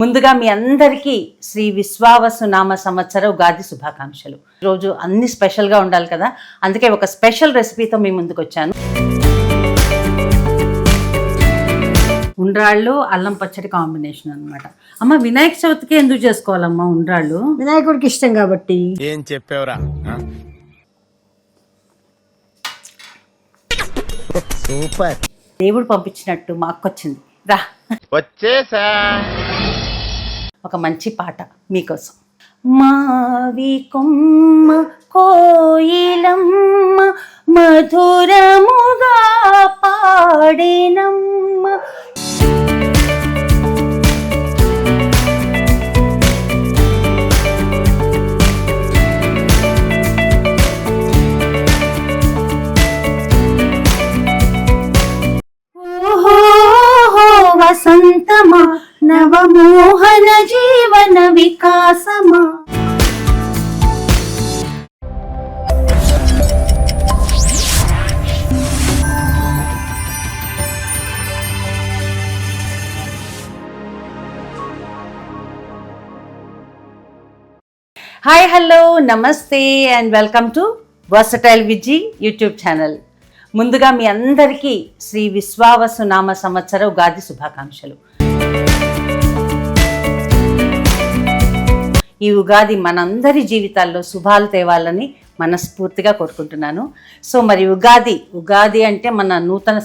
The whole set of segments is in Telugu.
ముందుగా మీ అందరికీ శ్రీ విశ్వావసు నామ సంవత్సర ఉగాది శుభాకాంక్షలు. ఈరోజు అన్ని స్పెషల్గా ఉండాలి కదా, అందుకే ఒక స్పెషల్ రెసిపీతో మీ ముందుకు వచ్చాను. ఉండ్రాళ్ళు అల్లం పచ్చడి కాంబినేషన్ అన్నమాట. అమ్మ, వినాయక చవితికి ఎందుకు చేసుకోవాలమ్మా ఉండ్రాళ్ళు? వినాయకుడికి ఇష్టం కాబట్టి. ఏం చెప్పావురా? సూపర్. దేవుడు పంపించినట్టు మా అక్కొచ్చింది. రా వచ్చేసా. ఒక మంచి పాట మీకోసం. మావి కొమ్మ కోయిలమ్మ మధురముగా పాడినమ్మ. వసంతమా నవమోహన జీవన వికాసమా. హాయ్, హలో, నమస్తే and welcome to versatile Viji YouTube channel. ముందుగా మీ అందరికీ శ్రీ విశ్వావసు నామ సంవత్సర ఉగాది శుభాకాంక్షలు. ఈ ఉగాది మనందరి జీవితాల్లో శుభాలు తేవాలని మనస్ఫూర్తిగా కోరుకుంటున్నాను. సో మరి ఉగాది అంటే మన నూతన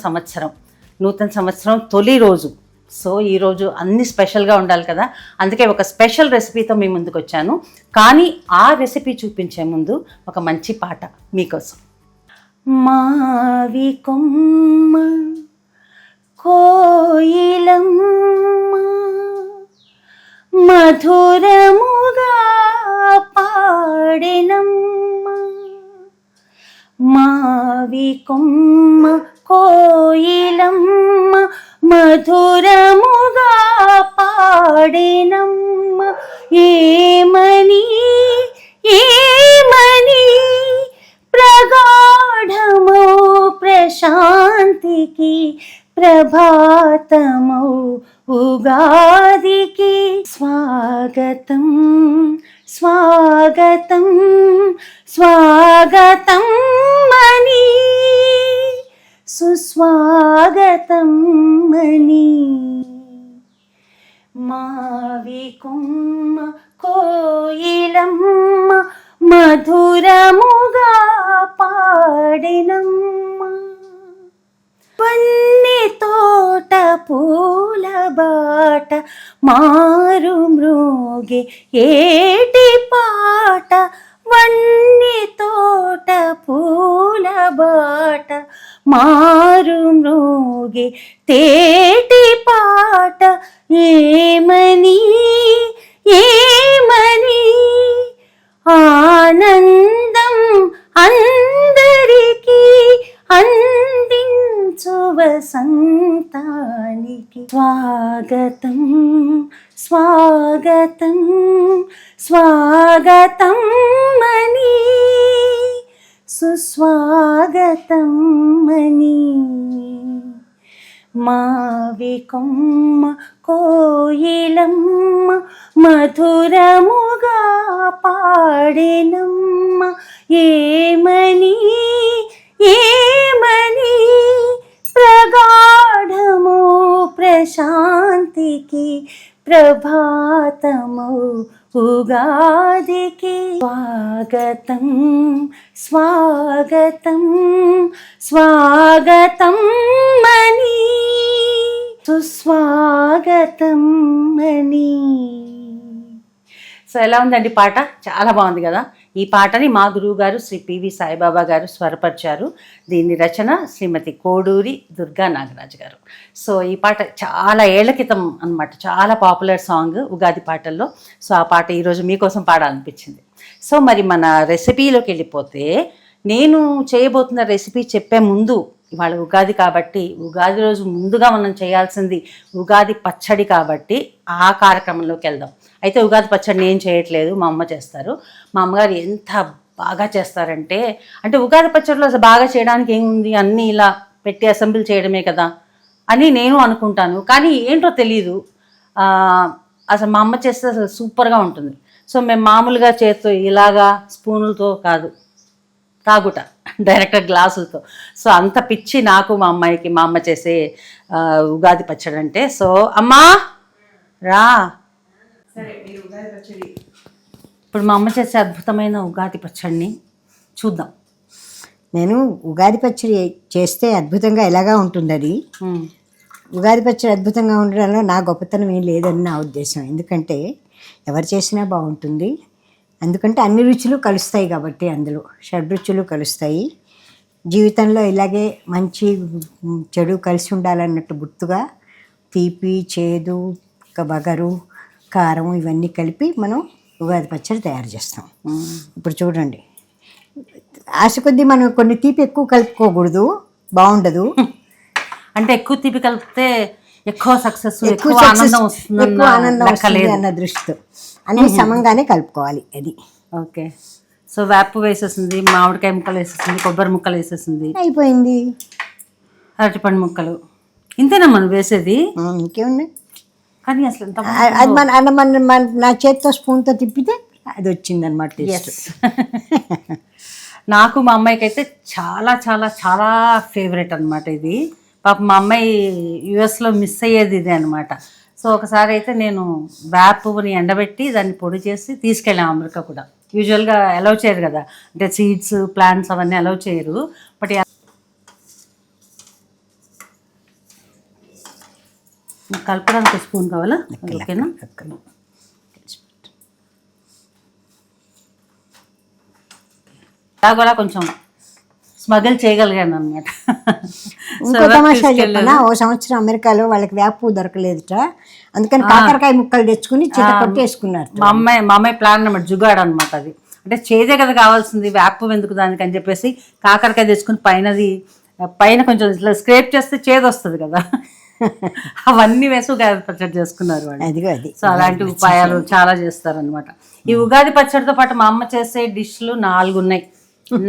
సంవత్సరం తొలి రోజు. సో ఈరోజు అన్ని స్పెషల్గా ఉండాలి కదా, అందుకే ఒక స్పెషల్ రెసిపీతో మీ ముందుకు వచ్చాను. కానీ ఆ రెసిపీ చూపించే ముందు ఒక మంచి పాట మీకోసం. మావి కొమ్మ కోయిలమ్మ మధురముగా పాడినమ్మ. మావి కొమ్మ కోయిలమ్మ మధురముగా పాడినమ్మ. ఏమని ప్రగాఢమౌ ప్రశాంతికి ప్రభాతమౌ ఉగాదికి. స్వాగతం స్వాగతం స్వాగతం మని సుస్వాగతం మని. మావి కొమ్మ కోయిలమ్మ మధురముగా పాడినమ్మ. వన్నె తోట పూల బాట మారు మ్రోగే ఏటి పాట. వన్నె తోట పూల బాట మారు మ్రోగే తేటి పాట. ఏమని ఆనందం అందరికీ అందించు వసంతానికి. స్వాగతం స్వాగతం స్వాగతం మని సుస్వాగతం మని. మావి కొమ్మ కోయిలమ్మ మధురముగా పాడినమ్మ. ఏమని ప్రగాఢమౌ ప్రశాంతికి ప్రభాతమౌ ఉగాదికి. స్వాగతం స్వాగతం స్వాగతం మని సుస్వాగతం మని. సో ఎలా ఉందండి పాట? చాలా బాగుంది కదా. ఈ పాటని మా గురువు గారు శ్రీ పివి సాయిబాబా గారు స్వరపరిచారు. దీని రచన శ్రీమతి కోడూరి దుర్గా నాగరాజు గారు. సో ఈ పాట చాలా ఏళ్ల క్రితం అనమాట, చాలా పాపులర్ సాంగ్ ఉగాది పాటల్లో. సో ఆ పాట ఈరోజు మీకోసం పాడాలనిపించింది. సో మరి మన రెసిపీలోకి వెళ్ళిపోతే, నేను చేయబోతున్న రెసిపీ చెప్పే ముందు, ఇవాళ ఉగాది కాబట్టి ఉగాది రోజు ముందుగా మనం చేయాల్సింది ఉగాది పచ్చడి కాబట్టి ఆ కార్యక్రమంలోకి వెళ్దాం. అయితే ఉగాది పచ్చడి నేను చేయట్లేదు, మా అమ్మ చేస్తారు. మా అమ్మగారు ఎంత బాగా చేస్తారంటే, అంటే ఉగాది పచ్చడిలో అసలు బాగా చేయడానికి ఏముంది, అన్నీ ఇలా పెట్టి అసెంబ్లీ చేయడమే కదా అని నేను అనుకుంటాను. కానీ ఏంటో తెలీదు, అసలు మా అమ్మ చేస్తే అసలు సూపర్గా ఉంటుంది. సో మేము మామూలుగా చేత్తో ఇలాగా స్పూనులతో కాదు, తాగుట డైరెక్ట్గా గ్లాసులతో. సో అంత పిచ్చి నాకు మా అమ్మాయికి మా అమ్మ చేసే ఉగాది పచ్చడి అంటే. సో అమ్మా రా, ఇప్పుడు మా అమ్మ చేసే అద్భుతమైన ఉగాది పచ్చడిని చూద్దాం. నేను ఉగాది పచ్చడి చేస్తే అద్భుతంగా ఎలాగా ఉంటుంది అది. ఉగాది పచ్చడి అద్భుతంగా ఉండడంలో నా గొప్పతనం ఏం లేదని నా ఉద్దేశం. ఎందుకంటే ఎవరు చేసినా బాగుంటుంది. ఎందుకంటే అన్ని రుచులు కలుస్తాయి కాబట్టి, అందులో షడ్రుచులు కలుస్తాయి. జీవితంలో ఇలాగే మంచి చెడు కలిసి ఉండాలన్నట్టు గుర్తుగా తీపి, చేదు, వగరు, కారం ఇవన్నీ కలిపి మనం ఉగాది పచ్చడి తయారు చేస్తాం. ఇప్పుడు చూడండి, ఆశ కొద్దీ మనం కొన్ని తీపి ఎక్కువ కలుపుకోకూడదు, బాగుండదు. అంటే ఎక్కువ తీపి కలిపితే ఎక్కువ సక్సెస్, ఎక్కువ ఆనందం వస్తుంది అన్న దృష్టితో అన్ని సమంగానే కలుపుకోవాలి. అది ఓకే. సో వేప వేసేసింది, మామిడికాయ ముక్కలు వేసేసింది, కొబ్బరి ముక్కలు వేసేసింది, అయిపోయింది. అరటిపండు ముక్కలు, ఇంతేనా మనం వేసేది? ఇంకేమున్నాయి? కానీ అసలు ఎంత అది మన నా చేతితో స్పూన్తో తిప్పితే అది వచ్చింది అనమాట. నాకు మా అమ్మాయికి అయితే చాలా చాలా చాలా ఫేవరెట్ అనమాట ఇది. పాప మా అమ్మాయి యుఎస్లో మిస్ అయ్యేది ఇదే అనమాట. సో ఒకసారి అయితే నేను వేప పువ్వుని ఎండబెట్టి దాన్ని పొడి చేసి తీసుకెళ్ళాను అమెరికా కూడా. యూజువల్గా అలౌ చేయరు కదా, అంటే సీడ్స్ ప్లాంట్స్ అవన్నీ అలౌ చేయరు. బట్ కలపడానికి స్పూన్ కావాలా? ఓకేనా. కూడా కొంచెం స్మగల్ చేయగలిగాను అనమాట. ఇంకో తమాషా చెప్పనా, ఓ సంవత్సరం అమెరికాలో వాళ్ళకి వేప పువ్వు దొరకలేదుట, అందుకని కాకరకాయ ముక్కలు తెచ్చుకుని చేత కొట్టేసుకున్నారు. మా అమ్మాయి ప్లాన్ అనమాట, జుగాడు అనమాట అది. అంటే చేదే కదా కావాల్సింది, వేప పువ్వు ఎందుకు దానికి అని చెప్పేసి కాకరకాయ తెచ్చుకుని పైన కొంచెం ఇట్లా స్క్రేప్ చేస్తే చేదు వస్తుంది కదా, అవన్నీ వేసి ఉగాది పచ్చడి చేసుకున్నారు వాళ్ళు. అది సో అలాంటి ఉపాయాలు చాలా చేస్తారనమాట. ఈ ఉగాది పచ్చడితో పాటు మా అమ్మ చేసే డిష్లు 4 ఉన్నాయి.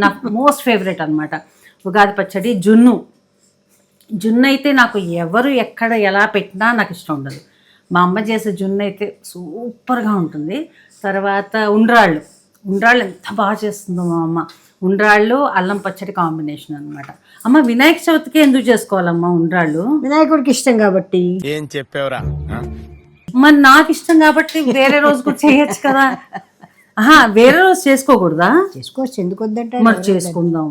నాకు మోస్ట్ ఫేవరెట్ అనమాట ఉగాది పచ్చడి. జున్ను అయితే నాకు ఎవరు ఎక్కడ ఎలా పెట్టినా నాకు ఇష్టం ఉండదు. మా అమ్మ చేసే జున్ను అయితే సూపర్గా ఉంటుంది. తర్వాత ఉండ్రాళ్ళు ఎంత బాగా చేస్తుందో మా అమ్మ. ఉండ్రాళ్ళు అల్లం పచ్చడి కాంబినేషన్ అనమాట. అమ్మ వినాయక చవితికి ఎందుకు చేసుకోవాలమ్మా ఉండ్రాళ్ళు? వినాయకుడికి ఇష్టం కాబట్టి. ఏం చెప్పేవరా? మరి నాకు ఇష్టం కాబట్టి వేరే రోజు కూడా చేయొచ్చు కదా. వేరే రోజు చేసుకోకూడదా? చేసుకోవచ్చు, ఎందుకు వద్దంటే. మరి చేసుకుందాం.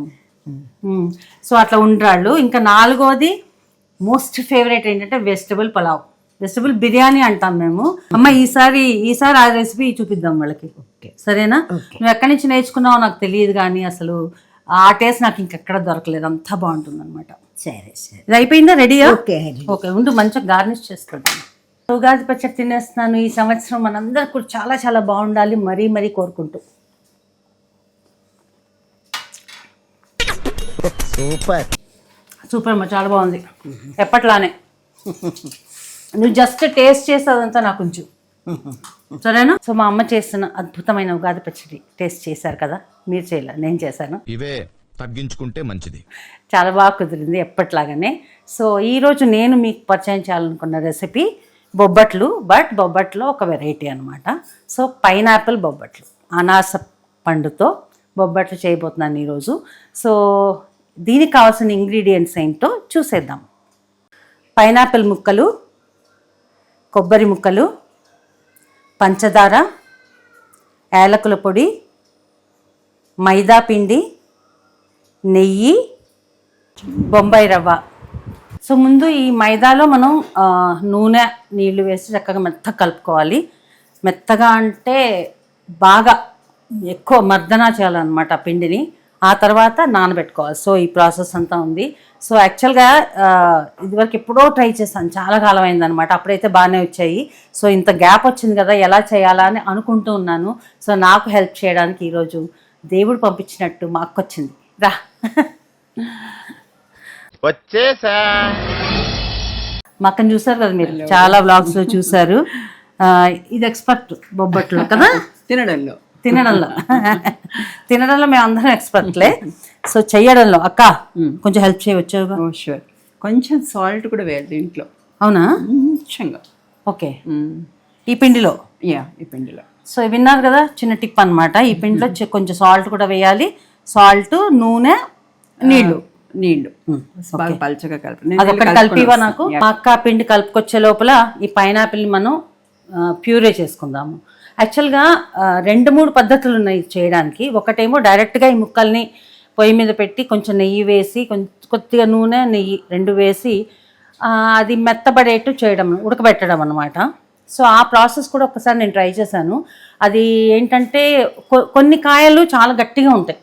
సో అట్లా ఉండ్రాళ్ళు. ఇంకా 4వది మోస్ట్ ఫేవరెట్ ఏంటంటే వెజిటబుల్ పలావ్, వెజిటబుల్ బిర్యానీ అంటాం మేము. అమ్మ ఈసారి ఆ రెసిపీ చూపిద్దాం వాళ్ళకి, సరేనా? నువ్వు ఎక్కడి నుంచి నేర్చుకున్నావో నాకు తెలియదు, కానీ అసలు ఆ టేస్ట్ నాకు ఇంకెక్కడ దొరకలేదు. అంతా బాగుంటుంది అనమాట. సరే సరే, ఇది అయిపోయిందా? రెడీయా? ఓకే, ఉండు, మంచిగా గార్నిష్ చేస్తాను. ఉగాది పచ్చడి తినేస్తున్నాను. ఈ సంవత్సరం మనందరికి కూడా చాలా చాలా బాగుండాలి మరీ కోరుకుంటూ. సూపర్ అమ్మా, చాలా బాగుంది, ఎప్పట్లానే. నువ్వు జస్ట్ టేస్ట్ చేసి అదంతా నాకు కొంచెం సరేనా? సో మా అమ్మ చేస్తున్న అద్భుతమైన ఉగాది పచ్చడి టేస్ట్ చేశారు కదా, మీరు చేయలే, నేను చేశాను. ఇవే తగ్గించుకుంటే మంచిది. చాలా బాగా కుదిరింది ఎప్పట్లాగానే. సో ఈరోజు నేను మీకు పరిచయం చేయాలనుకున్న రెసిపీ బొబ్బట్లు. బట్ బొబ్బట్లో ఒక వెరైటీ అనమాట. సో పైనాపిల్ బొబ్బట్లు, అనాస పండుతో బొబ్బట్లు చేయబోతున్నాను ఈరోజు. సో దీనికి కావాల్సిన ఇంగ్రీడియంట్స్ ఏంటో చూసేద్దాం. పైనాపిల్ ముక్కలు, కొబ్బరి ముక్కలు, పంచదార, యాలకుల పొడి, మైదా పిండి, నెయ్యి, బొంబాయి రవ్వ. సో ముందు ఈ మైదాలో మనం నూనె నీళ్లు వేసి చక్కగా మెత్తగా కలుపుకోవాలి. మెత్తగా అంటే బాగా ఎక్కువ మర్దన చేయాలన్నమాట పిండిని. ఆ తర్వాత నానబెట్టుకోవాలి. సో ఈ ప్రాసెస్ అంతా ఉంది. సో యాక్చువల్గా ఇదివరకు ఎప్పుడో ట్రై చేశాను, చాలా కాలం అయిందనమాట. అప్పుడైతే బాగానే వచ్చాయి. సో ఇంత గ్యాప్ వచ్చింది కదా, ఎలా చేయాలా అని అనుకుంటూ ఉన్నాను. సో నాకు హెల్ప్ చేయడానికి ఈరోజు దేవుడు పంపించినట్టు మా అక్క వచ్చింది. రా వచ్చేసా. మా అక్కని చూసారు కదా మీరు, చాలా వ్లాగ్స్లో చూసారు. ఇది ఎక్స్పర్ట్ బొబ్బట్లో కదా, తినడంలో మేము అందరం ఎక్స్పర్ట్లే. సో చెయ్యడంలో అక్క కొంచెం హెల్ప్ చేయవచ్చు? షూర్. కొంచెం సాల్ట్ కూడా వేయాలి దీంట్లో. అవునా? కొంచెంగా. ఓకే. ఈ పిండిలో. ఈ పిండిలో. సో విన్నారు కదా, చిన్న టిప్ అన్నమాట. ఈ పిండిలో కొంచెం సాల్ట్ కూడా వేయాలి. సాల్ట్, నూనె, నీళ్లు బాగా పల్చగా కలిపి అదొకటి కలిపివా నాకు. మా అక్క పిండి కలుపుకొచ్చే లోపల ఈ పైనాపిల్ని మనం ప్యూరే చేసుకుందాము. యాక్చువల్గా 2-3 పద్ధతులు ఉన్నాయి చేయడానికి. ఒకటేమో డైరెక్ట్గా ఈ ముక్కల్ని పొయ్యి మీద పెట్టి కొంచెం నెయ్యి వేసి కొద్దిగా నూనె, నెయ్యి 2 వేసి అది మెత్తబడేట్టు చేయడం, ఉడకబెట్టడం అనమాట. సో ఆ ప్రాసెస్ కూడా ఒకసారి నేను ట్రై చేశాను. అది ఏంటంటే కొన్ని కాయలు చాలా గట్టిగా ఉంటాయి,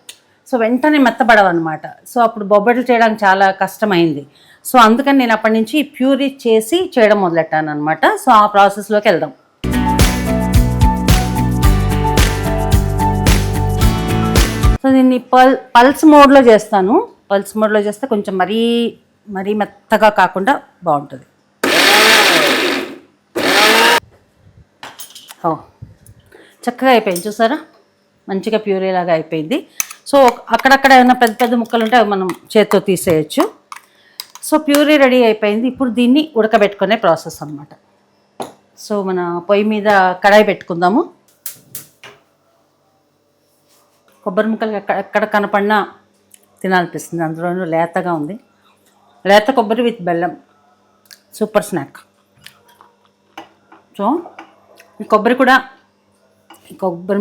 సో వెంటనే మెత్తబడవు అనమాట. సో అప్పుడు బొబ్బట్లు చేయడానికి చాలా కష్టమైంది. సో అందుకని నేను అప్పటి నుంచి ప్యూరీ చేసి చేయడం మొదలెట్టాను అనమాట. సో ఆ ప్రాసెస్లోకి వెళ్దాం. సో దీన్ని పల్స్ మోడ్లో చేస్తాను. పల్స్ మోడ్లో చేస్తే కొంచెం మరీ మెత్తగా కాకుండా బాగుంటుంది. చక్కగా అయిపోయింది చూసారా, మంచిగా ప్యూరీ లాగా అయిపోయింది. సో అక్కడక్కడ ఏమైనా పెద్ద పెద్ద ముక్కలు ఉంటే అవి మనం చేత్తో తీసేయచ్చు. సో ప్యూరీ రెడీ అయిపోయింది. ఇప్పుడు దీన్ని ఉడకబెట్టుకునే ప్రాసెస్ అన్నమాట. సో మన పొయ్యి మీద కడాయి పెట్టుకుందాము. కొబ్బరి ముక్కలు ఎక్కడ కనపడినా తినాలనిపిస్తుంది. అందులోనూ లేతగా ఉంది. లేత కొబ్బరి విత్ బెల్లం, సూపర్ స్నాక్. సో ఈ కొబ్బరి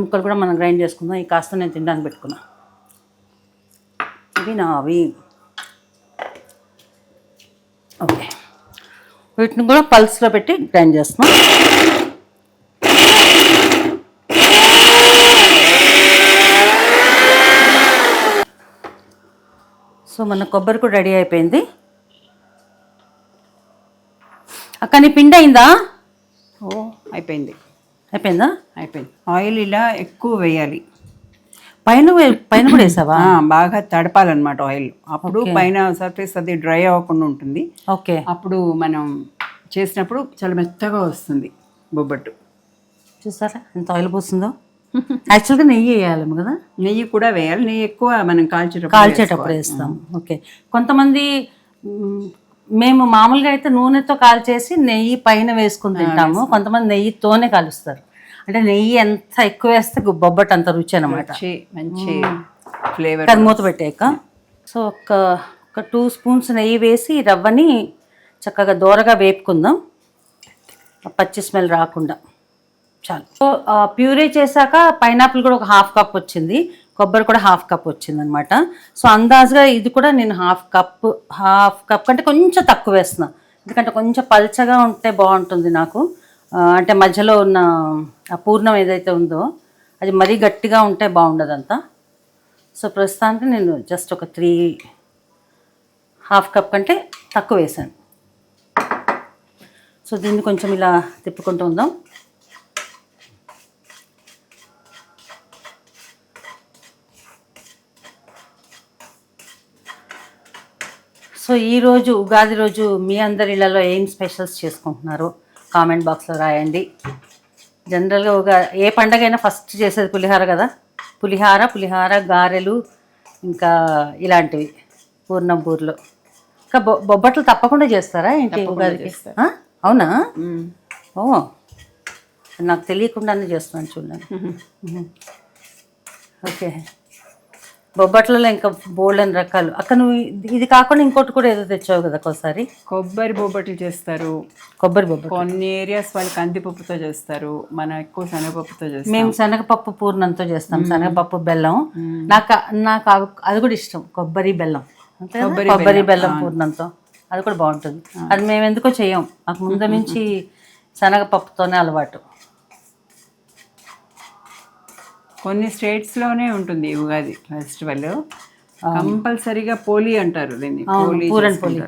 ముక్కలు కూడా మనం గ్రైండ్ చేసుకుందాం. ఈ కాస్త నేను తినడానికి పెట్టుకున్నా. అవి ఓకే, వీటిని కూడా పల్స్లో పెట్టి గ్రైండ్ చేస్తున్నాం. సో మన కొబ్బరి కూడా రెడీ అయిపోయింది. అక్క నీ పిండి అయిందా? అయిపోయిందా? అయిపోయింది. ఆయిల్ ఇలా ఎక్కువ వేయాలి. పైన కూడా వేసావా? బాగా తడపాలన్నమాట ఆయిల్. అప్పుడు పైన సర్ఫేస్ అది డ్రై అవ్వకుండా ఉంటుంది. ఓకే, అప్పుడు మనం చేసినప్పుడు చాలా మెత్తగా వస్తుంది బొబ్బట్టు. చూసారా ఎంత ఆయిల్ పోస్తుందో. యాక్చువల్గా నెయ్యి వేయాలేమో కదా. నెయ్యి కూడా వేయాలి. నెయ్యి ఎక్కువ మనం కాల్చేటప్పుడు వేస్తాం. ఓకే, కొంతమంది మేము మామూలుగా అయితే నూనెతో కాల్చేసి నెయ్యి పైన వేసుకుని తింటాము. కొంతమంది నెయ్యితోనే కాలుస్తారు. అంటే నెయ్యి ఎంత ఎక్కువ వేస్తే బొబ్బట్టు అంత రుచి అనమాట. మంచి ఫ్లేవర్. అది మూత పెట్టాక సో ఒక 2 స్పూన్స్ నెయ్యి వేసి రవ్వని చక్కగా దోరగా వేపుకుందాం, పచ్చి స్మెల్ రాకుండా. చాలు. సో ప్యూరీ చేశాక పైనాపిల్ కూడా ఒక 1/2 కప్ వచ్చింది, కొబ్బరి కూడా 1/2 కప్ వచ్చింది అనమాట. సో అందాజుగా ఇది కూడా నేను 1/2 కప్ కంటే కొంచెం తక్కువ వేస్తున్నా. ఎందుకంటే కొంచెం పల్చగా ఉంటే బాగుంటుంది నాకు. అంటే మధ్యలో ఉన్న ఆ పూర్ణం ఏదైతే ఉందో అది మరీ గట్టిగా ఉంటే బాగుండదు అంతా. సో ప్రస్తుతానికి నేను జస్ట్ ఒక 1/2 కప్ కంటే తక్కువ వేసాను. సో దీన్ని కొంచెం ఇలా తిప్పుకుంటూ ఉందాం. సో ఈరోజు ఉగాది రోజు మీ అందరి ఇళ్లలో ఏం స్పెషల్స్ చేసుకుంటున్నారు కామెంట్ బాక్స్లో రాయండి. జనరల్గా ఏ పండగ అయినా ఫస్ట్ చేసేది పులిహార కదా. పులిహార, గారెలు, ఇంకా ఇలాంటివి పూర్ణం బూర్లు. ఇంకా బొబ్బట్లు తప్పకుండా చేస్తారా ఏంటి ఉగాదికి? అవునా? ఓ, నాకు తెలియకుండానే చేస్తున్నాను చూడండి. ఓకే, బొబ్బట్లలో ఇంకా బోల్డెన్ రకాలు. అక్క నువ్వు ఇది కాకుండా ఇంకోటి కూడా ఏదో తెచ్చావు కదా ఒకసారి. కొబ్బరి బొబ్బట్లు చేస్తారు. కొబ్బరి బొబ్బట్లు కొన్ని ఏరియాస్ వాళ్ళు కందిపప్పుతో చేస్తారు, మనం ఎక్కువ శనగపప్పుతో చేస్తాం. మేము శనగపప్పు పూర్ణంతో చేస్తాం, శనగపప్పు బెల్లం. నాకు అది కూడా ఇష్టం, కొబ్బరి బెల్లం. కొబ్బరి బెల్లం పూర్ణంతో అది కూడా బాగుంటుంది. అది మేము ఎందుకో చెయ్యం, మాకు ముందు నుంచి శనగపప్పుతోనే అలవాటు. కొన్ని స్టేట్స్లోనే ఉంటుంది ఉగాది ఫెస్టివల్, కంపల్సరీగా పోలీ అంటారు దీన్ని. పూరన్ పోలి.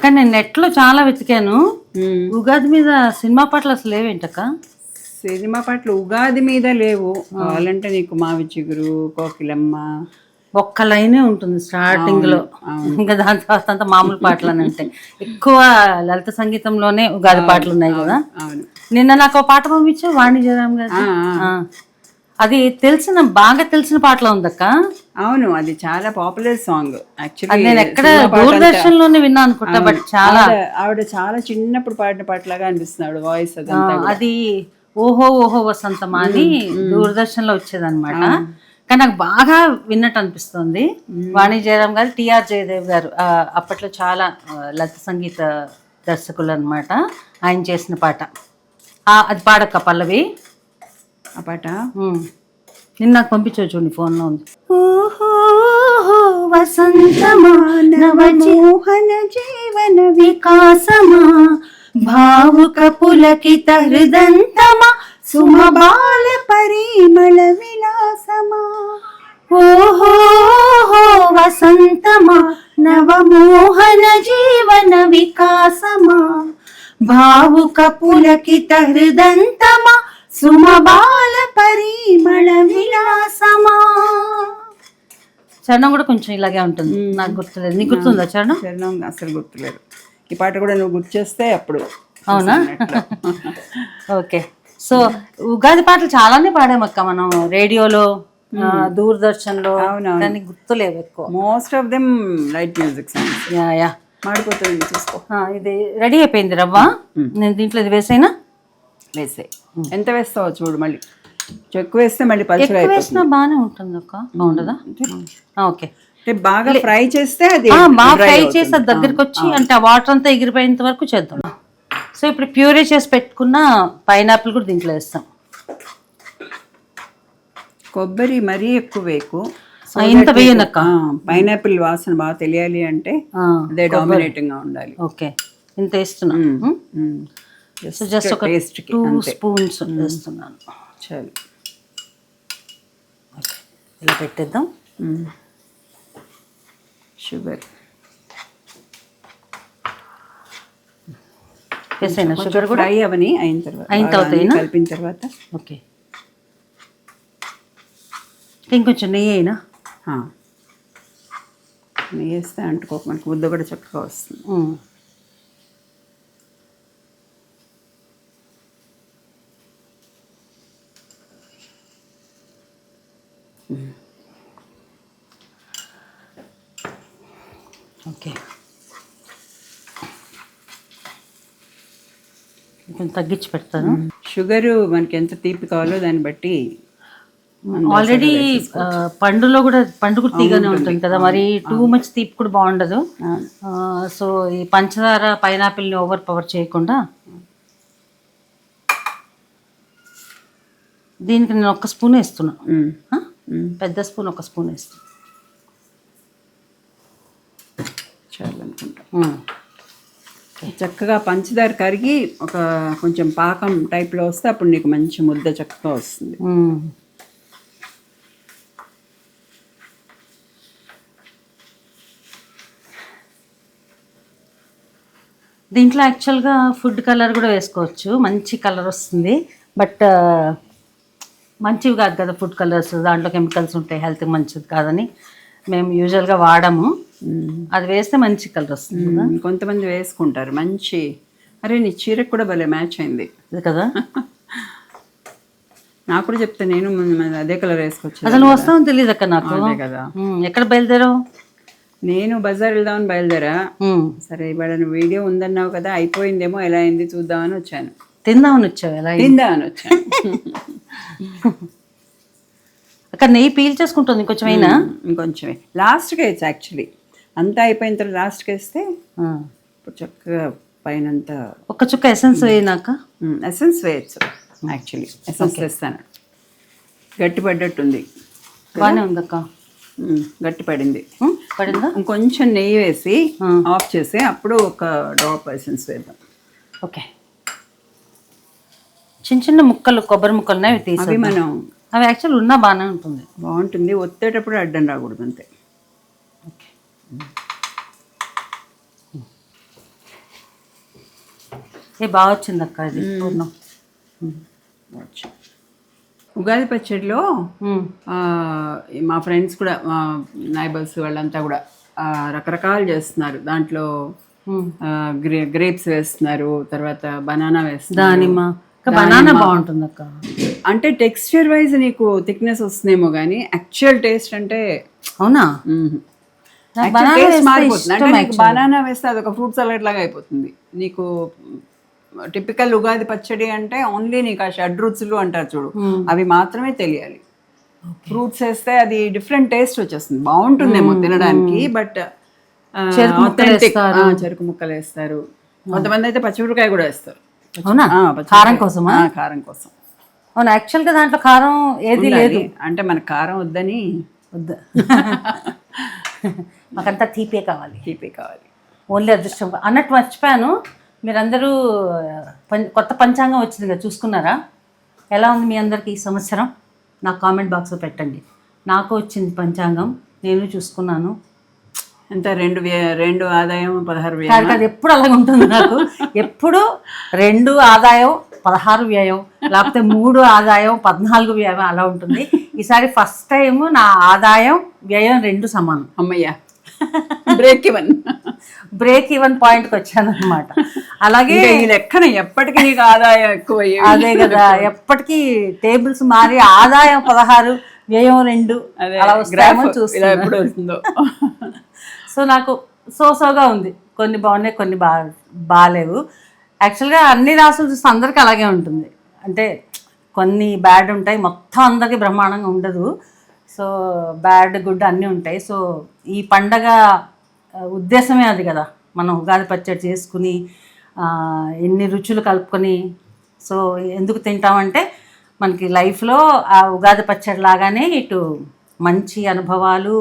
కానీ నేను నెట్లో చాలా వెతికాను, ఉగాది మీద సినిమా పాటలు అసలు లేవేంటక్క? సినిమా పాటలు ఉగాది మీద లేవు. కావాలంటే నీకు మావి చిగురు, కోకిలమ్మ ఒక్క లైనే ఉంటుంది స్టార్టింగ్ లో, ఇంకా దాని తర్వాత అంతా మామూలు పాటలు అని అంటే ఎక్కువ లలిత సంగీతంలోనే ఉగాది పాటలు ఉన్నాయి కదా. నిన్న నాకు ఒక పాట పంపించు, వాణి జయరామ్ గారు. అది బాగా తెలిసిన పాటలో ఉందక్క. అవును, అది చాలా పాపులర్ సాంగ్ అది యాక్చువల్లీ. నేను ఎక్కడ దూరదర్శన్ లోనే విన్నా అనుకుంటా, బట్ చాలా ఆవిడ చాలా చిన్నప్పుడు పాడిన పాటలాగా అనిపిస్తున్నాడు వాయిస్ అదంతా. అది ఓహో ఓహో వసంతమా అని దూరదర్శన్ లో వచ్చేదన్నమాట. కానీ నాకు బాగా విన్నట్టు అనిపిస్తుంది. వాణి జయరాం గారు, టిఆర్ జయదేవ్ గారు అప్పట్లో చాలా లలిత సంగీత దర్శకులు అన్నమాట. ఆయన చేసిన పాట అది పాడక్క పల్లవి. ఆ పాట నిన్న నాకు పంపించవచ్చు చూడండి, ఫోన్లో ఉంది. ఓహో వసంతమా నవమోహన జీవన వికాసమా భావుక పులకిత హృదంతమా సుమబాల పరిమళ విలాసమా. ఓహో వసంతమా నవమోహన జీవన వికాసమా భావుక పులకిత హృదంతమా సుమబాల పరిమళ విలాసమా. చరణం కూడా కొంచెం ఇలాగే ఉంటుంది, నాకు గుర్తులేదు. నీకు గుర్తుందా చరణం? చరణం అసలు గుర్తులేదు. ఈ పాట కూడా నువ్వు గుర్తు చేస్తే అప్పుడు. అవునా? ఓకే. సో ఉగాది పాటలు చాలానే పాడామక్క మనం రేడియోలో, దూరదర్శన్ లో, కానీ గుర్తులేవు ఎక్కువ. Most of them light music songs. Yeah మాడిపోతుంది చూసుకో. ఇది రెడీ అయిపోయింది రవ్వ. నేను దీంట్లో ఇది వేసైనా వేసే. ఎంత వేస్తావో చూడు, మళ్ళీ ఎక్కువ వేస్తే మళ్ళీ పలుచగా ఎక్కువ వేసినా బాగానే ఉంటుంది అక్క, బాగుంటుందా? ఓకే. బాగా ఫ్రై చేస్తే అది బాగా ఫ్రై చేసి అది దగ్గరికి వచ్చి అంటే ఆ వాటర్ అంతా ఎగిరిపోయేంత వరకు చేద్దాం. సో ఇప్పుడు ప్యూరీ చేసి పెట్టుకున్న పైనాపిల్ కూడా దీంట్లో వేస్తాం. కొబ్బరి మరీ ఎక్కువ వేకు, ఇంత వేయనక్క. పైనాపిల్ వాసన బాగా తెలియాలి అంటే అదే డామినేటింగ్ గా ఉండాలి. ఓకే, ఇంత వేస్తున్నా. సో జస్ట్ ఒక 2 స్పూన్స్ వేస్తున్నాను. చాలు, ఇలా పెట్టేద్దాం. షుగర్ వేసేనా? షుగర్ కూడా ఫ్రై అవని అయిన తర్వాత కలిపిన తర్వాత. ఓకే, ఇంకొంచెం నెయ్యి అయినా నెయ్యి వేస్తే అంటుకోక మనకు ముద్ద కూడా చక్కగా వస్తుంది. ఓకే, కొంచెం తగ్గించి పెడతాను. షుగరు మనకి ఎంత తీపి కావాలో దాన్ని బట్టి. ఆల్రెడీ పండులో కూడా పండు కూడా తీగానే ఉంటుంది కదా, మరి టూ మచ్ తీపి కూడా బాగుండదు. సో ఈ పంచదార పైనాపిల్ని ఓవర్ పవర్ చేయకుండా దీనికి నేను 1 స్పూన్ వేస్తున్నా. పెద్ద స్పూన్ 1 స్పూన్ వేస్తున్నా చాలు అనుకుంటా. చక్కగా పంచదార కరిగి ఒక కొంచెం పాకం టైప్లో వస్తే అప్పుడు నీకు మంచి ముద్ద చక్కగా వస్తుంది. దీంట్లో యాక్చువల్గా ఫుడ్ కలర్ కూడా వేసుకోవచ్చు, మంచి కలర్ వస్తుంది. బట్ మంచివి కాదు కదా ఫుడ్ కలర్స్, దాంట్లో కెమికల్స్ ఉంటాయి, హెల్త్కి మంచిది కాదని మేము యూజువల్గా వాడము. అది వేస్తే మంచి కలర్ వస్తుంది కదా. కొంతమంది వేసుకుంటారు మంచి. అరే నీ చీరకు కూడా భలే మ్యాచ్ అయింది కదా. నాకు కూడా చెప్తే నేను అదే కలర్ వేసుకోవచ్చు. అసలు వస్తామని తెలియదు అక్క నాకు కదా. ఎక్కడ బయలుదేరావు? నేను బజార్ వెళ్దామని బయలుదేరా. సరే ఇవాళ నువ్వు వీడియో ఉందన్నావు కదా, అయిపోయిందేమో ఎలా అయింది చూద్దామని వచ్చాను. తిందామని వచ్చావు? ఎలా తిందామని వచ్చాను. అక్కడ నెయ్యి పీల్ చేసుకుంటుంది ఇంకొంచెం అయినా. ఇంకొంచెమే లాస్ట్కి వేయచ్చు యాక్చువల్లీ. అంతా అయిపోయిన తర్వాత లాస్ట్కి వేస్తే ఇప్పుడు చక్కగా పైన అంతా. 1 చుక్క ఎసెన్స్ వేయినాక ఎసెన్స్ వేయచ్చు యాక్చువల్లీ. ఎసెన్స్ వేస్తాను. గట్టిపడ్డట్టుంది. బాగానే ఉంది అక్క, గట్టి పడింది. పడిందా? ఇంకొంచెం నెయ్యి వేసి ఆఫ్ చేసి అప్పుడు ఒక డ్రాప్ ఎసెన్స్ వేద్దాం. ఓకే, చిన్న చిన్న ముక్కలు కొబ్బరి ముక్కలు అవి తీసి అవి మనం అవి యాక్చువల్ ఉన్నా బాగానే ఉంటుంది. బాగుంటుంది, ఒత్తేటప్పుడు అడ్డం రాకూడదు అంతే. ఓకే, బాగా వచ్చింది అక్క ఇది పూర్ణం. ఉగాది పచ్చడిలో మా ఫ్రెండ్స్ కూడా, మా నైబర్స్ వాళ్ళంతా కూడా రకరకాలు చేస్తున్నారు. దాంట్లో గ్రేప్స్ వేస్తున్నారు, తర్వాత బనానా వేస్తున్నారు, దానిమ్మ. బనానా బాగుంటుంది అక్క. అంటే టెక్స్చర్ వైజ్ నీకు థిక్నెస్ వస్తుందేమో కానీ యాక్చువల్ టేస్ట్ అంటే అవునా? నాకు banana టేస్ట్ వేస్తే మారిపోతుంది. అంటే ఇష్టం నీకు బనానా వేస్తే అదొక ఫ్రూట్ సలాడ్ లాగా అయిపోతుంది. నీకు టిపికల్ ఉగాది పచ్చడి అంటే ఓన్లీ నీకు ఆ షడ్రుచులు అంటారు చూడు, అవి మాత్రమే తెలియాలి. ఫ్రూట్స్ వేస్తే అది డిఫరెంట్ టేస్ట్ వచ్చేస్తుంది. బాగుంటుందేమో తినడానికి, బట్ చెరుకు ముక్కలు వేస్తారు. కొంతమంది అయితే పచ్చిమిరపకాయ కూడా వేస్తారు. అవునా? కారం కోసమా? కారం కోసం. అవును, యాక్చువల్గా దాంట్లో కారం ఏది లేదు. అంటే మనకు కారం వద్దని వద్దు, మాకంతా తీపే కావాలి. తీపి కావాలి. ఓన్లీ అదృష్టం. అన్నట్టు మర్చిపోయాను, మీరందరూ కొత్త పంచాంగం వచ్చింది కదా, చూసుకున్నారా? ఎలా ఉంది మీ అందరికీ ఈ సంవత్సరం? నాకు కామెంట్ బాక్స్లో పెట్టండి. నాకు వచ్చింది పంచాంగం, నేను చూసుకున్నాను. ఎంత 2 ఆదాయం 16 వ్యయం. కాదు కాదు, ఎప్పుడు అలాగే ఉంటుంది నాకు. ఎప్పుడు 2 ఆదాయం 16 వ్యయం, లేకపోతే 3 ఆదాయం 14 వ్యయం అలా ఉంటుంది. ఈసారి ఫస్ట్ టైం నా ఆదాయం వ్యయం 2 సమానం. అమ్మయ్యా, బ్రేక్ ఈవెన్ పాయింట్కి వచ్చాను అనమాట. అలాగే ఈ లెక్కన ఎప్పటికీ నీకు ఆదాయం ఎక్కువ. అదే కదా, ఎప్పటికీ టేబుల్స్ మారి ఆదాయం 16 వ్యయం 2 అలా వస్తామో చూస్తుందో. సో నాకు సోగా ఉంది. కొన్ని బాగున్నాయి, కొన్ని బాగాలేవు. యాక్చువల్గా అన్ని రాసులు చూస్తే అందరికీ అలాగే ఉంటుంది. అంటే కొన్ని బ్యాడ్ ఉంటాయి, మొత్తం అందరికీ బ్రహ్మాండంగా ఉండదు. సో బ్యాడ్ గుడ్ అన్నీ ఉంటాయి. సో ఈ పండగ ఉద్దేశమే అది కదా, మనం ఉగాది పచ్చడి చేసుకుని ఎన్ని రుచులు కలుపుకొని. సో ఎందుకు తింటామంటే మనకి లైఫ్లో ఆ ఉగాది పచ్చడి లాగానే ఇటు మంచి అనుభవాలు,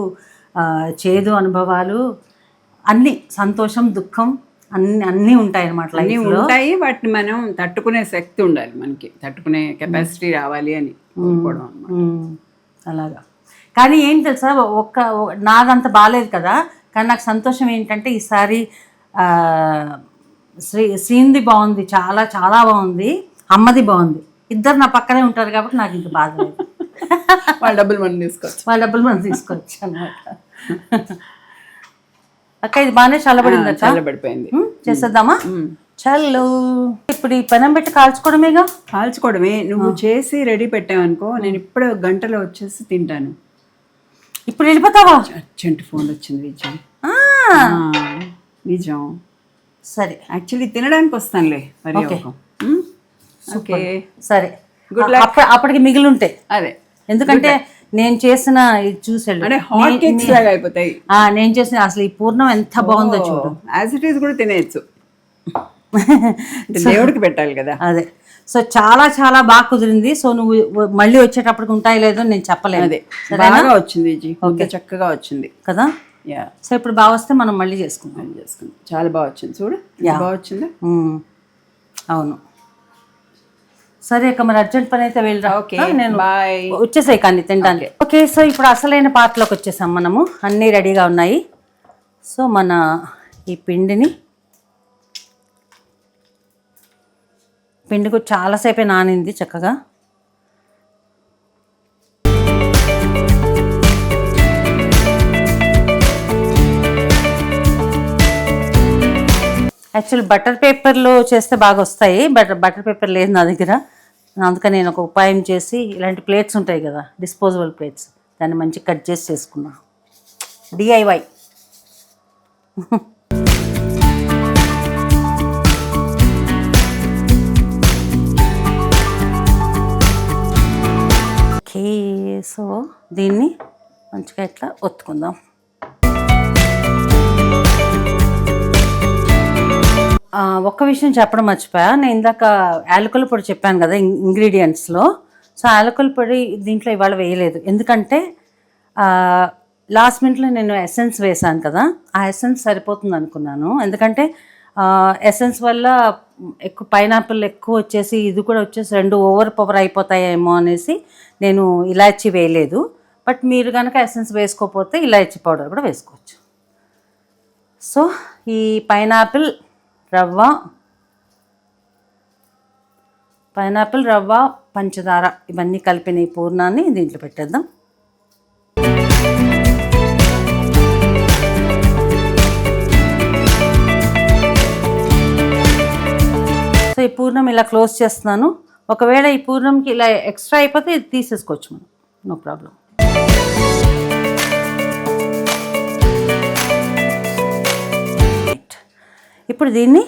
చేదు అనుభవాలు, అన్నీ, సంతోషం దుఃఖం అన్నీ ఉంటాయి అన్నమాట. అన్నీ ఉంటాయి, వాటిని మనం తట్టుకునే శక్తి ఉండాలి, మనకి తట్టుకునే కెపాసిటీ రావాలి అని కోరుకోవడం అన్నమాట. అలాగా. కానీ ఏం తెలుసా, నాదంత బాగాలేదు కదా, కానీ నాకు సంతోషం ఏంటంటే ఈసారి శ్రీంది బాగుంది, చాలా చాలా బాగుంది, అమ్మది బాగుంది. ఇద్దరు నా పక్కనే ఉంటారు కాబట్టి నాకు ఇంక బాధ లేదు. వాళ్ళ డబ్బులు మనం తీసుకోవచ్చు అన్నమాట. అక్క ఇది బాగానే చల్లబడింది. చల్లబడిపోయింది. చేసేద్దామా? చల్లు. ఇప్పుడు ఈ పెనం పెట్టి కాల్చుకోవడమే. నువ్వు చేసి రెడీ పెట్టావనుకో, నేను ఇప్పుడు గంటలో వచ్చేసి తింటాను. ఇప్పుడు వెళ్ళిపోతావా? అర్జెంట్ ఫోన్ వచ్చింది విజయ్. నిజం. సరే, యాక్చువల్లీ తినడానికి వస్తానులే మరి. ఓకే సరే, అప్పటికి మిగిలి ఉంటాయి. అదే, ఎందుకంటే నేను చేసిన ఇది చూసాడు, అయిపోతాయి. నేను చేసిన అసలు ఈ పూర్ణం ఎంత బాగుందో చూడు. యాజ్ ఇట్ ఈస్ కూడా తినేయచ్చు, దేవుడికి పెట్టాలి కదా. అదే. సో చాలా చాలా బాగా కుదిరింది. సో నువ్వు మళ్ళీ వచ్చేటప్పటికి ఉంటాయి లేదో నేను చెప్పలేదు. అదే బాగా వచ్చింది, ఓకే, చక్కగా వచ్చింది కదా. సో ఇప్పుడు బాగా వస్తే మనం మళ్ళీ చేసుకుందాం. చాలా బాగా వచ్చింది చూడు. బాగా వచ్చిందా? అవును. సరే అక్క, మరి అర్జెంట్ పని అయితే వెళ్ళరా. ఓకే, నేను వచ్చేసాయి కానీ తినడానికి. ఓకే, సో ఇప్పుడు అసలైన పార్ట్లోకి వచ్చేసాం మనము. అన్నీ రెడీగా ఉన్నాయి. సో మన ఈ పిండి కూడా చాలాసేపే నానింది చక్కగా. యాక్చువల్ బటర్ పేపర్లో చేస్తే బాగా వస్తాయి, బటర్ పేపర్ లేదు నా దగ్గర. అందుకని నేను ఒక ఉపాయం చేసి, ఇలాంటి ప్లేట్స్ ఉంటాయి కదా, డిస్పోజబుల్ ప్లేట్స్, దాన్ని మంచిగా కట్ చేసి చేసుకున్నా. DIY. ఓకే, సో దీన్ని మంచిగా ఇట్లా ఒత్తుకుందాం. ఒక్క విషయం చెప్పడం మర్చిపోయా. నేను ఇందాక యాలకుల పొడి చెప్పాను కదా ఇంగ్రీడియంట్స్లో. సో యాలకుల పొడి దీంట్లో ఇవాళ వేయలేదు, ఎందుకంటే లాస్ట్ మినిట్లో నేను ఎసెన్స్ వేసాను కదా, ఆ ఎసెన్స్ సరిపోతుంది అనుకున్నాను. ఎందుకంటే ఎసెన్స్ వల్ల ఎక్కువ పైనాపిల్ ఎక్కువ వచ్చేసి ఇది కూడా వచ్చేసి 2 ఓవర్ పవర్ అయిపోతాయేమో అనేసి నేను ఇలాచీ వేయలేదు. బట్ మీరు కనుక ఎసెన్స్ వేసుకోకపోతే ఇలాచీ పౌడర్ కూడా వేసుకోవచ్చు. సో ఈ పైనాపిల్ రవ్వ పంచదార ఇవన్నీ కలిపిన ఈ పూర్ణాన్ని దీంట్లో పెట్టేద్దాం. సో ఈ పూర్ణం ఇలా క్లోజ్ చేస్తున్నాను. ఒకవేళ ఈ పూర్ణంకి ఇలా ఎక్స్ట్రా అయిపోతే ఇది తీసేసుకోవచ్చు మనం, నో ప్రాబ్లం. ఇప్పుడు దీన్ని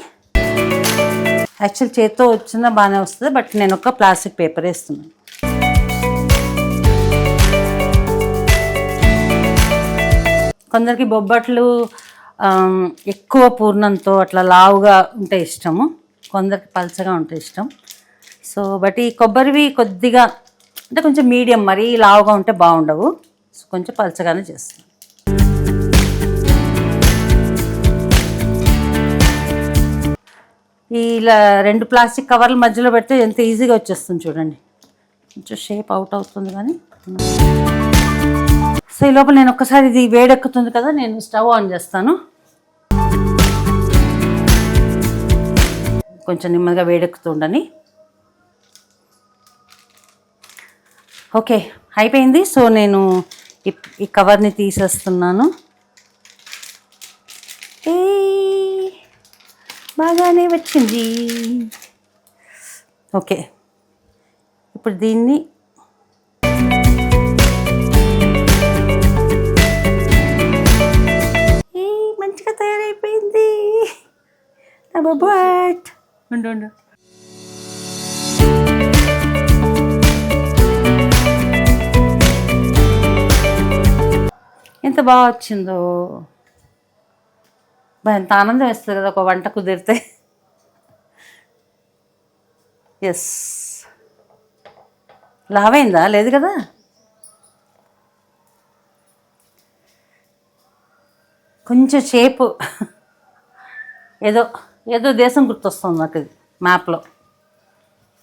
యాక్చువల్ చేత్తో వచ్చినా బాగానే వస్తుంది, బట్ నేను ఒక ప్లాస్టిక్ పేపర్ వేస్తున్నాను. కొందరికి బొబ్బట్లు ఎక్కువ పూర్ణంతో అట్లా లావుగా ఉంటే ఇష్టము, కొందరికి పలచగా ఉంటే ఇష్టం. సో బట్ ఈ కొబ్బరివి కొద్దిగా అంటే కొంచెం మీడియం, మరీ లావుగా ఉంటే బాగుండవు. సో కొంచెం పలచగానే చేస్తాను. ఇలా 2 ప్లాస్టిక్ కవర్ల మధ్యలో పెడితే ఎంత ఈజీగా వచ్చేస్తుంది చూడండి. కొంచెం షేప్ అవుట్ అవుతుంది కానీ. సో ఈ లోపల నేను ఒక్కసారి ఇది వేడెక్కుతుంది కదా, నేను స్టవ్ ఆన్ చేస్తాను. కొంచెం నెమ్మదిగా వేడెక్కుతుండని. ఓకే అయిపోయింది. సో నేను ఈ కవర్ని తీసేస్తున్నాను. బాగానే వచ్చింది. ఓకే ఇప్పుడు దీన్ని మంచిగా తయారైపోయింది నా బొబ్బట్. ఉండు ఎంత బాగా వచ్చిందో. ఎంత ఆనందం వేస్తుంది కదా ఒక వంట కుదిరితే. ఎస్, లావైందా? లేదు కదా. కొంచెం షేపు ఏదో దేశం గుర్తొస్తుంది నాకు. ఇది మ్యాప్లో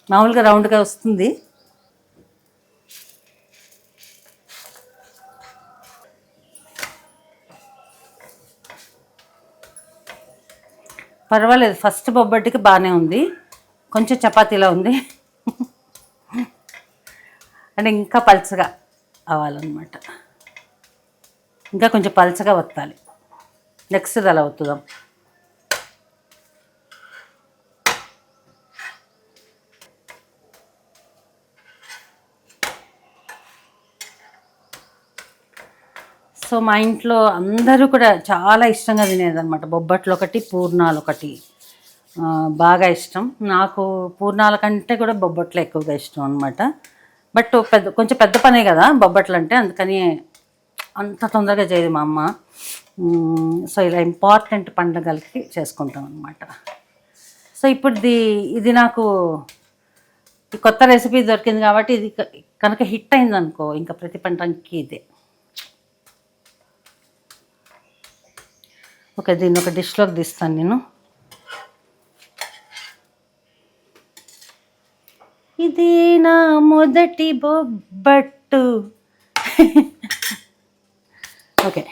మామూలుగా రౌండ్గా వస్తుంది. పర్వాలేదు, ఫస్ట్ బొబ్బట్టుకి బాగానే ఉంది. కొంచెం చపాతీలా ఉంది అంటే ఇంకా పల్చగా అవ్వాలన్నమాట. ఇంకా కొంచెం పల్చగా వత్తాలి. నెక్స్ట్ ఇది అలా వత్తుదాం. సో మా ఇంట్లో అందరూ కూడా చాలా ఇష్టంగా తినేదన్నమాట. బొబ్బట్లు ఒకటి, పూర్ణాలు ఒకటి బాగా ఇష్టం. నాకు పూర్ణాల కంటే కూడా బొబ్బట్లు ఎక్కువగా ఇష్టం అనమాట. బట్ కొంచెం పెద్ద పనే కదా బొబ్బట్లు అంటే, అందుకని అంత తొందరగా చేయదు మా అమ్మ. సో ఇలా ఇంపార్టెంట్ పండుగలకి చేసుకుంటాం అనమాట. సో ఇప్పుడు ఇది నాకు ఈ కొత్త రెసిపీ దొరికింది కాబట్టి ఇది కనుక హిట్ అయింది అనుకో, ఇంకా ప్రతి పంటకి ఇదే. ఓకే, దీన్ని ఒక డిష్లోకి తీస్తాను నేను. ఇది నా మొదటి బొబ్బట్టు. ఓకే,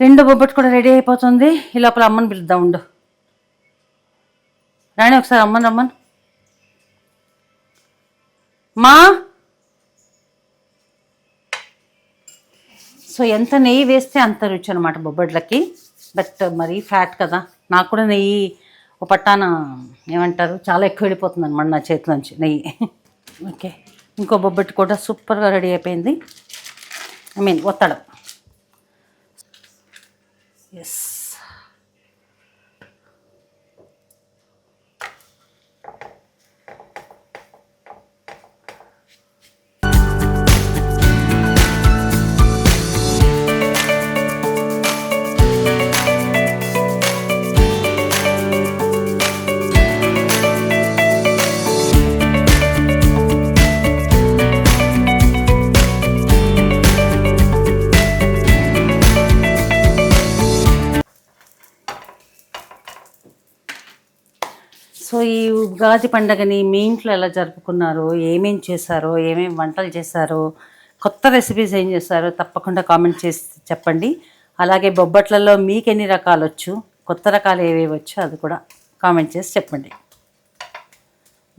2 బొబ్బట్టు కూడా రెడీ అయిపోతుంది. ఈ లోపల అమ్మని పిలుద్దాం. ఉండు రాణి, ఒకసారి రమ్మను. మా సో ఎంత నెయ్యి వేస్తే అంత రుచి అనమాట బొబ్బట్లకి. బట్ మరీ ఫ్యాట్ కదా, నాకు కూడా నెయ్యి ఒక పట్టాన ఏమంటారు చాలా ఎక్కువ వెళ్ళిపోతుంది అనమాట నా చేతిలోంచి నెయ్యి. ఓకే, ఇంకో బొబ్బట్టు కూడా సూపర్గా రెడీ అయిపోయింది. ఒత్తడం. ఎస్, సో ఈ ఉగాది పండుగని మీ ఇంట్లో ఎలా జరుపుకున్నారో, ఏమేం చేశారో, ఏమేమి వంటలు చేశారో, కొత్త రెసిపీస్ ఏం చేశారో తప్పకుండా కామెంట్ చేసి చెప్పండి. అలాగే బొబ్బట్లలో మీకు ఎన్ని రకాలు వచ్చు, కొత్త రకాలు ఏవేవి వచ్చో అది కూడా కామెంట్ చేసి చెప్పండి.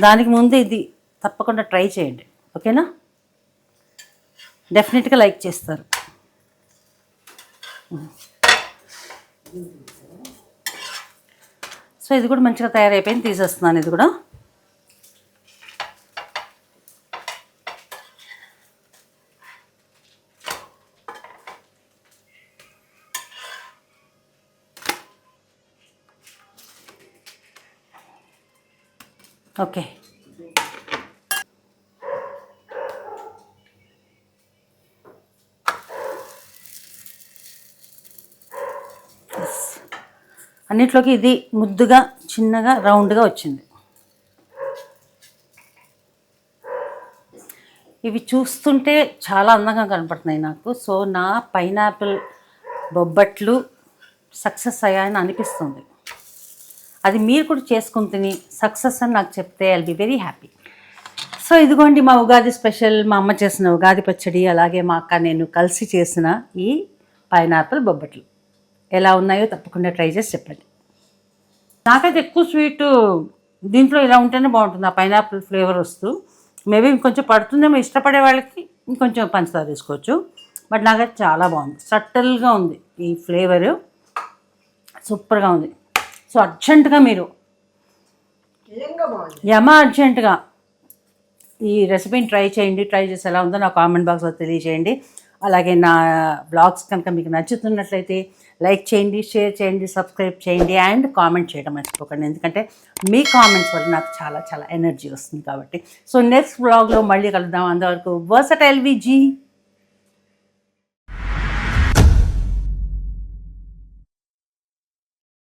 దానికి ముందు ఇది తప్పకుండా ట్రై చేయండి. ఓకేనా? డెఫినెట్గా లైక్ చేస్తారు. సో ఇది కూడా మంచిగా తయారైపోయింది, తీసేస్తున్నాను ఇది కూడా. ఓకే. అన్నిట్లోకి ఇది ముద్దుగా చిన్నగా రౌండ్గా వచ్చింది. ఇవి చూస్తుంటే చాలా అందంగా కనపడుతున్నాయి నాకు. సో నా పైనాపిల్ బొబ్బట్లు సక్సెస్ అయ్యాయని అనిపిస్తుంది. అది మీరు కూడా చేసుకుని తిని సక్సెస్ అని నాకు చెప్తే I will be very happy. So ఇదిగోండి మా ఉగాది స్పెషల్, మా అమ్మ చేసిన ఉగాది పచ్చడి, అలాగే మా అక్క నేను కలిసి చేసిన ఈ పైనాపిల్ బొబ్బట్లు ఎలా ఉన్నాయో తప్పకుండా ట్రై చేసి చెప్పండి. నాకైతే ఎక్కువ స్వీట్ దీంట్లో ఇలా ఉంటేనే బాగుంటుంది, ఆ పైనాపిల్ ఫ్లేవర్ వస్తూ. మేబీ ఇంకొంచెం పడుతుందేమో, ఇష్టపడే వాళ్ళకి ఇంకొంచెం పంచదార తీసుకోవచ్చు. బట్ నాకైతే చాలా బాగుంది, సటిల్గా ఉంది ఈ ఫ్లేవరు, సూపర్గా ఉంది. సో అర్జెంటుగా మీరు అర్జెంటుగా ఈ రెసిపీని ట్రై చేయండి. ట్రై చేసి ఎలా ఉందో నా కామెంట్ బాక్స్లో తెలియజేయండి. అలాగే నా బ్లాగ్స్ కనుక మీకు నచ్చుతున్నట్లయితే లైక్ చేయండి, షేర్ చేయండి, సబ్స్క్రైబ్ చేయండి అండ్ కామెంట్ చేయడం మర్చిపోకండి. ఎందుకంటే మీ కామెంట్స్ వల్ల నాకు చాలా చాలా ఎనర్జీ వస్తుంది కాబట్టి. సో నెక్స్ట్ బ్లాగ్లో మళ్ళీ కలుద్దాం. అంతవరకు వర్సటైల్ విజీ.